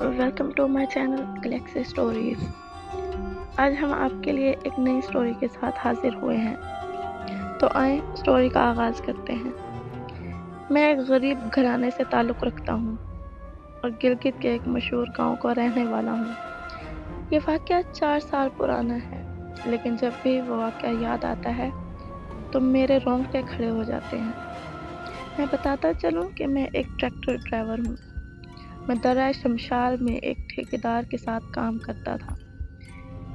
Welcome to my channel Galaxy Stories. آج ہم آپ کے لیے ایک نئی اسٹوری کے ساتھ حاضر ہوئے ہیں، تو آئیں اسٹوری کا آغاز کرتے ہیں۔ میں ایک غریب گھرانے سے تعلق رکھتا ہوں اور گلگت کے ایک مشہور گاؤں کا رہنے والا ہوں۔ یہ واقعہ 4 سال پرانا ہے، لیکن جب بھی وہ واقعہ یاد آتا ہے تو میرے رونگٹے کھڑے ہو جاتے ہیں۔ میں بتاتا چلوں کہ میں ایک ٹریکٹر ڈرائیور ہوں۔ میں درہ شمشال میں ایک ٹھیکیدار کے ساتھ کام کرتا تھا۔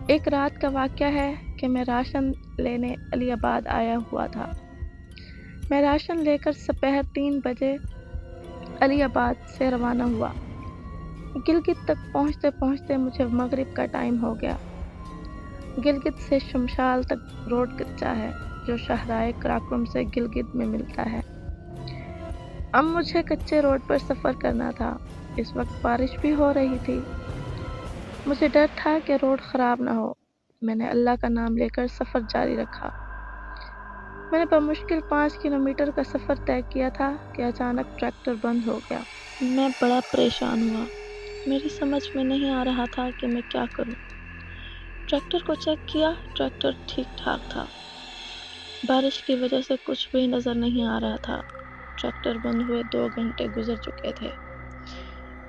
ایک رات کا واقعہ ہے کہ میں راشن لینے علی آباد آیا ہوا تھا۔ میں راشن لے کر سپہر 3 بجے علی آباد سے روانہ ہوا۔ گلگت تک پہنچتے پہنچتے مجھے مغرب کا ٹائم ہو گیا۔ گلگت سے شمشال تک روڈ کچا ہے، جو شاہراہ قراقرم سے گلگت میں ملتا ہے۔ اب مجھے کچے روڈ پر سفر کرنا تھا۔ اس وقت بارش بھی ہو رہی تھی۔ مجھے ڈر تھا کہ روڈ خراب نہ ہو۔ میں نے اللہ کا نام لے کر سفر جاری رکھا۔ میں نے بمشکل 5 کلومیٹر کا سفر طے کیا تھا کہ اچانک ٹریکٹر بند ہو گیا۔ میں بڑا پریشان ہوا۔ میری سمجھ میں نہیں آ رہا تھا کہ میں کیا کروں۔ ٹریکٹر کو چیک کیا، ٹریکٹر ٹھیک ٹھاک تھا۔ بارش کی وجہ سے کچھ بھی نظر نہیں آ رہا تھا۔ ٹریکٹر بند ہوئے 2 گھنٹے گزر چکے تھے۔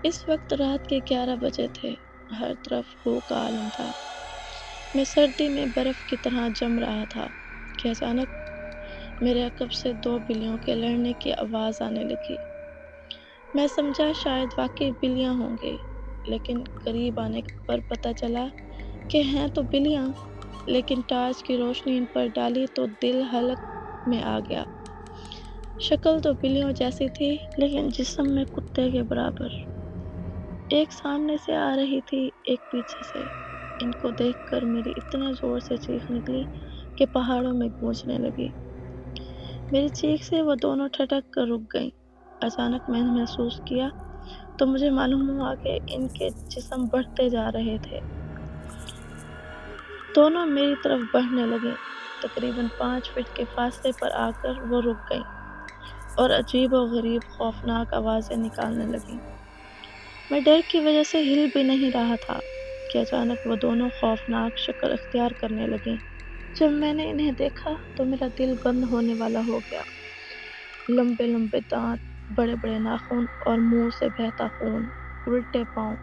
اس وقت رات کے 11 بجے تھے۔ ہر طرف بو کا عالم تھا۔ میں سردی میں برف کی طرح جم رہا تھا کہ اچانک میرے عقب سے 2 بلیوں کے لڑنے کی آواز آنے لگی۔ میں سمجھا شاید واقعی بلیاں ہوں گی، لیکن قریب آنے پر پتہ چلا کہ ہیں تو بلیاں، لیکن ٹارچ کی روشنی ان پر ڈالی تو دل حلق میں آ گیا۔ شکل تو بلیوں جیسی تھی، لیکن جسم میں کتے کے برابر۔ ایک سامنے سے آ رہی تھی، ایک پیچھے سے۔ ان کو دیکھ کر میری اتنے زور سے چیخ نکلی کہ پہاڑوں میں گونجنے لگی۔ میری چیخ سے وہ دونوں ٹھٹک کر رک گئیں۔ اچانک میں نے محسوس کیا تو مجھے معلوم ہوا کہ ان کے جسم بڑھتے جا رہے تھے۔ دونوں میری طرف بڑھنے لگیں۔ تقریباً 5 فٹ کے فاصلے پر آ کر وہ رک گئیں اور عجیب و غریب خوفناک آوازیں نکالنے لگیں۔ میں ڈر کی وجہ سے ہل بھی نہیں رہا تھا کہ اچانک وہ دونوں خوفناک شکل اختیار کرنے لگیں۔ جب میں نے انہیں دیکھا تو میرا دل بند ہونے والا ہو گیا۔ لمبے لمبے دانت، بڑے بڑے ناخن اور منہ سے بہتا خون، الٹے پاؤں۔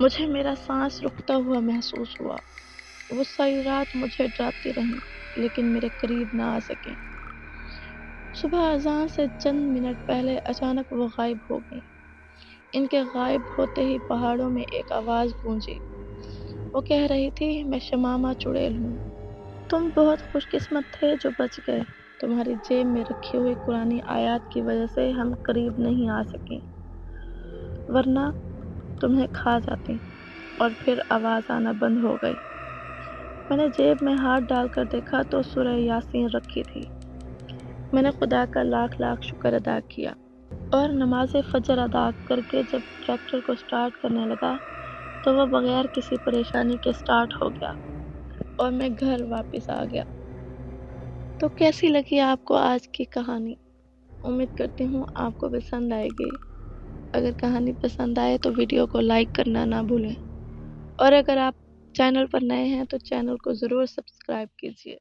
مجھے میرا سانس رکتا ہوا محسوس ہوا۔ وہ ساری رات مجھے ڈراتی رہیں، لیکن میرے قریب نہ آ سکیں۔ صبح اذان سے چند منٹ پہلے اچانک وہ غائب ہو گئیں۔ ان کے غائب ہوتے ہی پہاڑوں میں ایک آواز گونجی۔ وہ کہہ رہی تھی، میں شمامہ چڑیل ہوں۔ تم بہت خوش قسمت تھے جو بچ گئے۔ تمہاری جیب میں رکھی ہوئی قرآنی آیات کی وجہ سے ہم قریب نہیں آ سکیں، ورنہ تمہیں کھا جاتے۔ اور پھر آواز آنا بند ہو گئی۔ میں نے جیب میں ہاتھ ڈال کر دیکھا تو سورہ یاسین رکھی تھی۔ میں نے خدا کا لاکھ لاکھ شکر ادا کیا اور نماز فجر ادا کر کے جب ٹریکٹر کو سٹارٹ کرنے لگا تو وہ بغیر کسی پریشانی کے سٹارٹ ہو گیا اور میں گھر واپس آ گیا۔ تو کیسی لگی آپ کو آج کی کہانی؟ امید کرتی ہوں آپ کو پسند آئے گی۔ اگر کہانی پسند آئے تو ویڈیو کو لائک کرنا نہ بھولیں، اور اگر آپ چینل پر نئے ہیں تو چینل کو ضرور سبسکرائب کیجیے۔